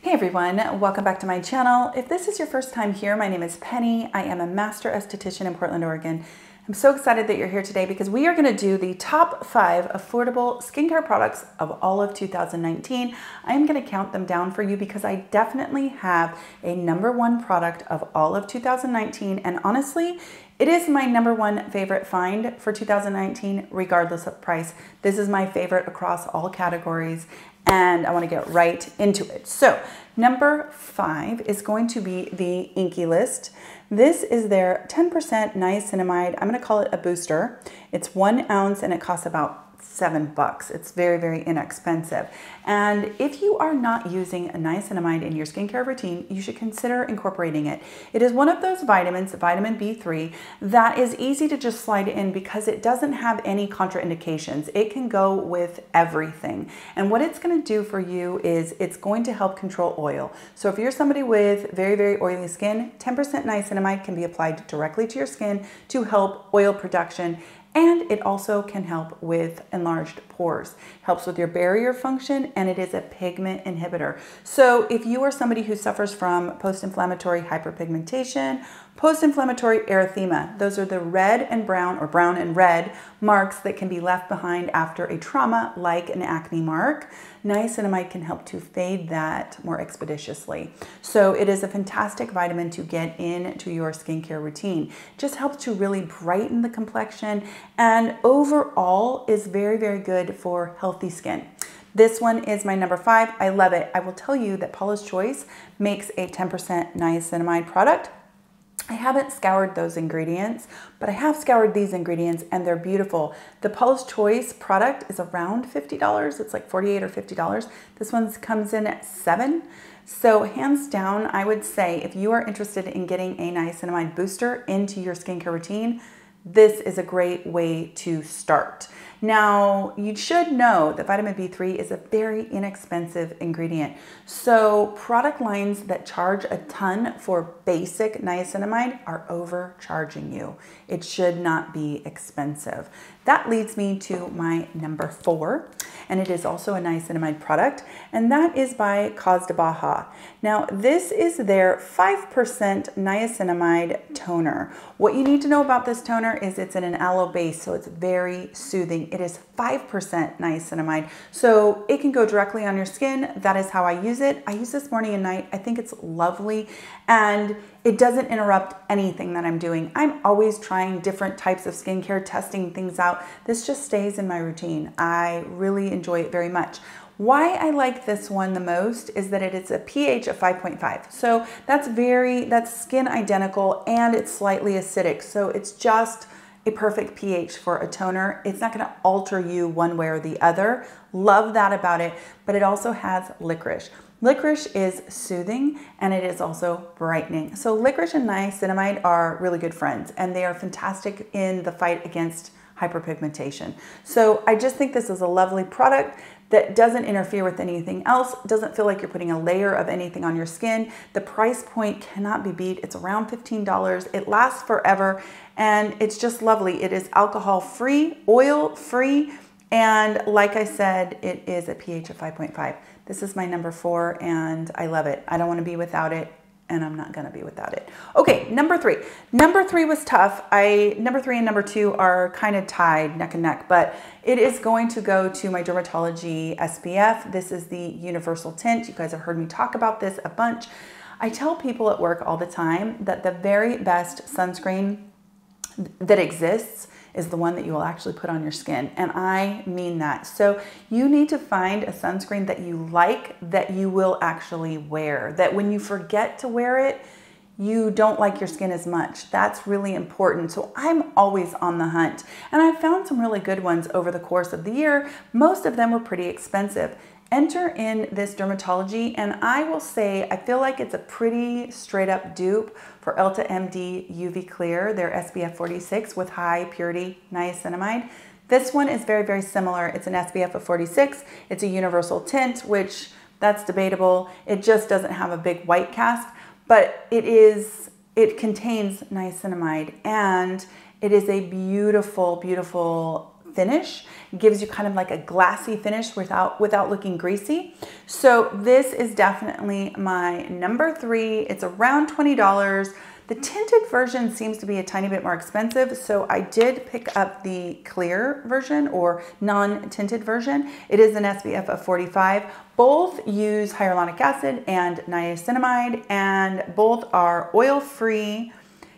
Hey everyone, welcome back to my channel. If this is your first time here, my name is Penny. I am a master esthetician in Portland, Oregon. I'm so excited that you're here today because we are going to do the top 5 affordable skincare products of all of 2019. I am going to count them down for you because I definitely have a #1 product of all of 2019, and honestly, it is my #1 favorite find for 2019 regardless of price. This is my favorite across all categories, and I want to get right into it. So number 5 is going to be the Inkey list. This is their 10% niacinamide. I'm going to call it a booster. It's 1 ounce and it costs about $7. It's very, very inexpensive. And if you are not using a niacinamide in your skincare routine, you should consider incorporating it. It is one of those vitamins, vitamin B3, that is easy to just slide in because it doesn't have any contraindications. It can go with everything. And what it's going to do for you is it's going to help control oil. So if you're somebody with very, very oily skin, 10% niacinamide can be applied directly to your skin to help oil production. And it also can help with enlarged pores. Helps with your barrier function, and it is a pigment inhibitor. So if you are somebody who suffers from post-inflammatory hyperpigmentation, post-inflammatory erythema, those are the red and brown, or brown and red marks that can be left behind after a trauma like an acne mark, niacinamide can help to fade that more expeditiously. So it is a fantastic vitamin to get into your skincare routine. It just helps to really brighten the complexion, and overall is very, very good for healthy skin. This one is my number 5. I love it. I will tell you that Paula's Choice makes a 10% niacinamide product. I haven't scoured those ingredients, but I have scoured these ingredients and they're beautiful. The Paula's Choice product is around $50. It's like $48 or $50. This one comes in at $7. So hands down, I would say if you are interested in getting a niacinamide booster into your skincare routine, this is a great way to start. Now, you should know that vitamin B3 is a very inexpensive ingredient. So product lines that charge a ton for basic niacinamide are overcharging you. It should not be expensive. That leads me to my number 4, and it is also a niacinamide product, and that is by Cause de Baja. Now, this is their 5% niacinamide toner. What you need to know about this toner is it's in an aloe base, so it's very soothing. It is 5% niacinamide, so it can go directly on your skin. That is how I use it. I use this morning and night. I think it's lovely, and it doesn't interrupt anything that I'm doing. I'm always trying different types of skincare, testing things out. This just stays in my routine. I really enjoy it very much. Why I like this one the most is that it is a pH of 5.5. So that's skin identical, and it's slightly acidic. So it's just a perfect pH for a toner. It's not gonna alter you one way or the other. Love that about it, but it also has licorice. Licorice is soothing, and it is also brightening. So licorice and niacinamide are really good friends, and they are fantastic in the fight against hyperpigmentation. So I just think this is a lovely product that doesn't interfere with anything else, doesn't feel like you're putting a layer of anything on your skin. The price point cannot be beat. It's around $15. It lasts forever, and it's just lovely. It is alcohol-free, oil-free, and like I said, it is a pH of 5.5. This is my number 4, and I love it. I don't want to be without it, and I'm not going to be without it. Okay, number 3. Number 3 was tough. Number 3 and number 2 are kind of tied neck and neck, but it is going to go to my Dermatology SPF. This is the Universal Tint. You guys have heard me talk about this a bunch. I tell people at work all the time that the very best sunscreen that exists is the one that you will actually put on your skin. And I mean that. So you need to find a sunscreen that you like, that you will actually wear, that when you forget to wear it, you don't like your skin as much. That's really important. So I'm always on the hunt. And I found some really good ones over the course of the year. Most of them were pretty expensive. Enter in this Dermatology, and I will say I feel like it's a pretty straight up dupe for Elta MD UV Clear, their SPF 46 with high purity niacinamide. This one is very, very similar. It's an SPF of 46. It's a universal tint, which that's debatable. It just doesn't have a big white cast, but it contains niacinamide, and it is a beautiful, beautiful finish. It gives you kind of like a glassy finish without looking greasy. So this is definitely my number 3. It's around $20. The tinted version seems to be a tiny bit more expensive, so I did pick up the clear version or non-tinted version. It is an SPF of 45. Both use hyaluronic acid and niacinamide, and both are oil-free,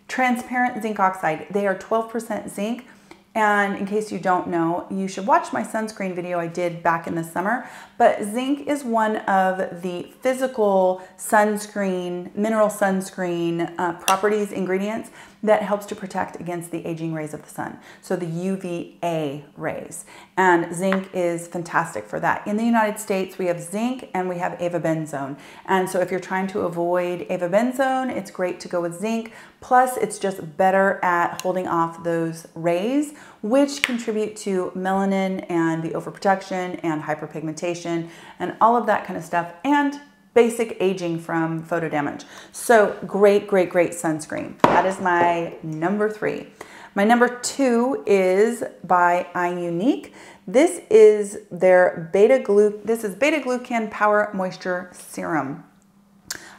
transparent zinc oxide. They are 12% zinc. And in case you don't know, you should watch my sunscreen video I did back in the summer. But zinc is one of the physical sunscreen, mineral sunscreen properties, ingredients that helps to protect against the aging rays of the sun. So the UVA rays. And zinc is fantastic for that. In the United States, we have zinc and we have avobenzone. And so if you're trying to avoid avobenzone, it's great to go with zinc. Plus, it's just better at holding off those rays, which contribute to melanin and the overprotection and hyperpigmentation and all of that kind of stuff, and basic aging from photo damage. So great, great, great sunscreen. That is my number 3. My number 2 is by iUnique. This is their beta-glucan Power Moisture Serum.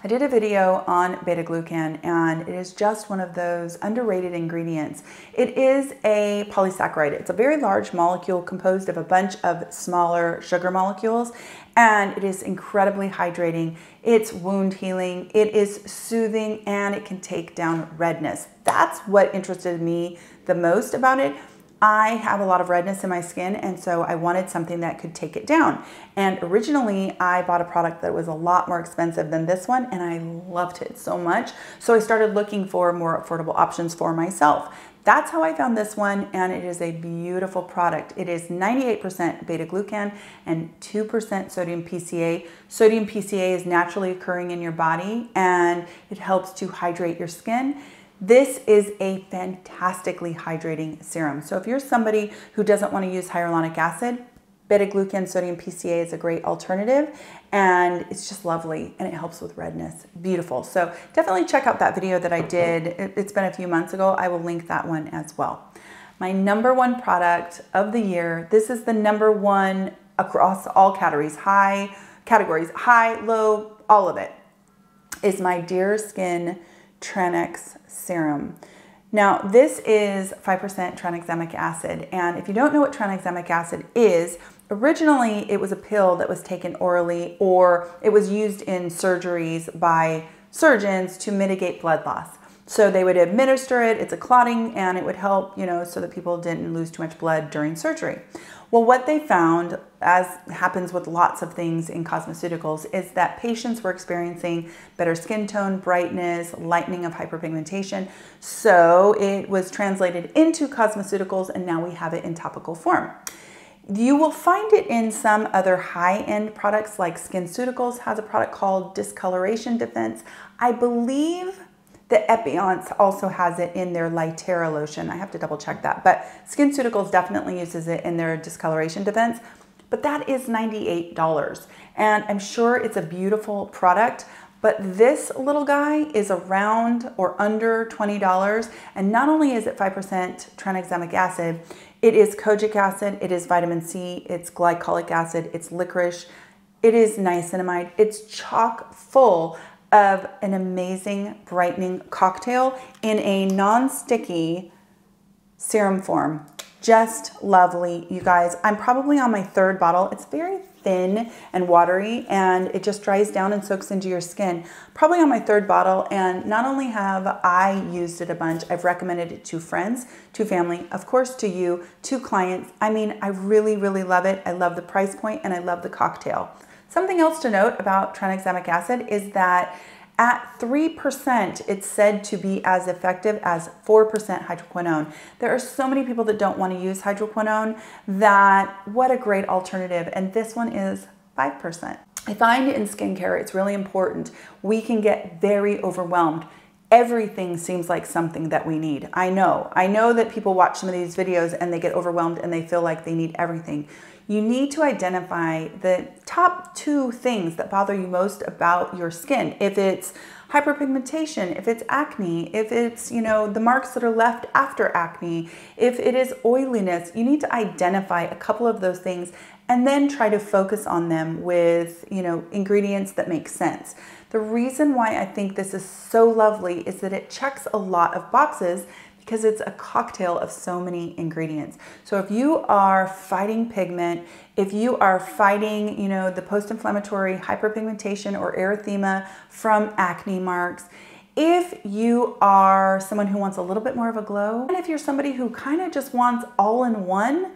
I did a video on beta-glucan, and it is just one of those underrated ingredients. It is a polysaccharide. It's a very large molecule composed of a bunch of smaller sugar molecules, and it is incredibly hydrating. It's wound healing, it is soothing, and it can take down redness. That's what interested me the most about it. I have a lot of redness in my skin, and so I wanted something that could take it down. And originally I bought a product that was a lot more expensive than this one, and I loved it so much. So I started looking for more affordable options for myself. That's how I found this one, and it is a beautiful product. It is 98% beta-glucan and 2% sodium PCA. Sodium PCA is naturally occurring in your body, and it helps to hydrate your skin. This is a fantastically hydrating serum. So if you're somebody who doesn't want to use hyaluronic acid, beta-glucan sodium PCA is a great alternative, and it's just lovely, and it helps with redness. Beautiful. So definitely check out that video that I did. It's been a few months ago. I will link that one as well. My number 1 product of the year, this is the number 1 across all categories, high, low, all of it, is my Dear Skin Tranex Serum. Now, this is 5% tranexamic acid, and if you don't know what tranexamic acid is, originally it was a pill that was taken orally, or it was used in surgeries by surgeons to mitigate blood loss. So they would administer it, it's a clotting, and it would help, so that people didn't lose too much blood during surgery. Well, what they found, as happens with lots of things in cosmeceuticals, is that patients were experiencing better skin tone, brightness, lightening of hyperpigmentation. So it was translated into cosmeceuticals, and now we have it in topical form. You will find it in some other high-end products, like SkinCeuticals has a product called Discoloration Defense. I believe the Epionce also has it in their Lytera lotion. I have to double check that, but SkinCeuticals definitely uses it in their Discoloration Defense, but that is $98. And I'm sure it's a beautiful product, but this little guy is around or under $20. And not only is it 5% tranexamic acid, it is kojic acid, it is vitamin C, it's glycolic acid, it's licorice, it is niacinamide, it's chock full of an amazing brightening cocktail in a non-sticky serum form. Just lovely, you guys. I'm probably on my 3rd bottle. It's very thin and watery, and it just dries down and soaks into your skin. Probably on my 3rd bottle, and not only have I used it a bunch, I've recommended it to friends, to family, of course to you, to clients. I mean, I really, really love it. I love the price point, and I love the cocktail. Something else to note about tranexamic acid is that at 3%, it's said to be as effective as 4% hydroquinone. There are so many people that don't want to use hydroquinone that what a great alternative. And this one is 5%. I find in skincare, it's really important. We can get very overwhelmed. everything seems like something that we need. I know that people watch some of these videos and they get overwhelmed and they feel like they need everything. You need to identify the top 2 things that bother you most about your skin. If it's hyperpigmentation, if it's acne, if it's, you know, the marks that are left after acne, if it is oiliness, you need to identify a couple of those things and then try to focus on them with, you know, ingredients that make sense. The reason why I think this is so lovely is that it checks a lot of boxes because it's a cocktail of so many ingredients. So if you are fighting pigment, if you are fighting, you know, the post-inflammatory hyperpigmentation or erythema from acne marks, if you are someone who wants a little bit more of a glow, and if you're somebody who kind of just wants all-in-one,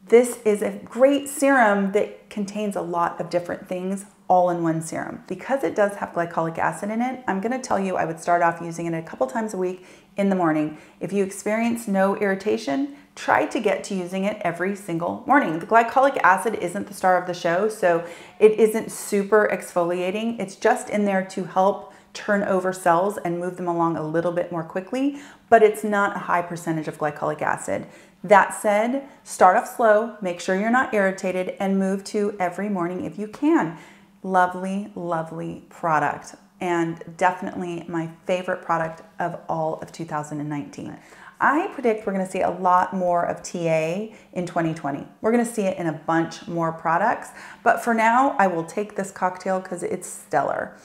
this is a great serum that contains a lot of different things, all-in-one serum. Because it does have glycolic acid in it, I'm gonna tell you I would start off using it a couple times a week in the morning. If you experience no irritation, try to get to using it every single morning. The glycolic acid isn't the star of the show, so it isn't super exfoliating. It's just in there to help turn over cells and move them along a little bit more quickly, but it's not a high percentage of glycolic acid. That said, start off slow, make sure you're not irritated, and move to every morning if you can. Lovely, lovely product, and definitely my favorite product of all of 2019. I predict we're gonna see a lot more of TA in 2020. We're gonna see it in a bunch more products, but for now, I will take this cocktail because it's stellar.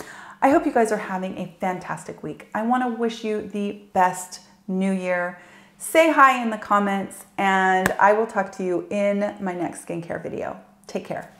I hope you guys are having a fantastic week. I wanna wish you the best new year. Say hi in the comments, and I will talk to you in my next skincare video. Take care.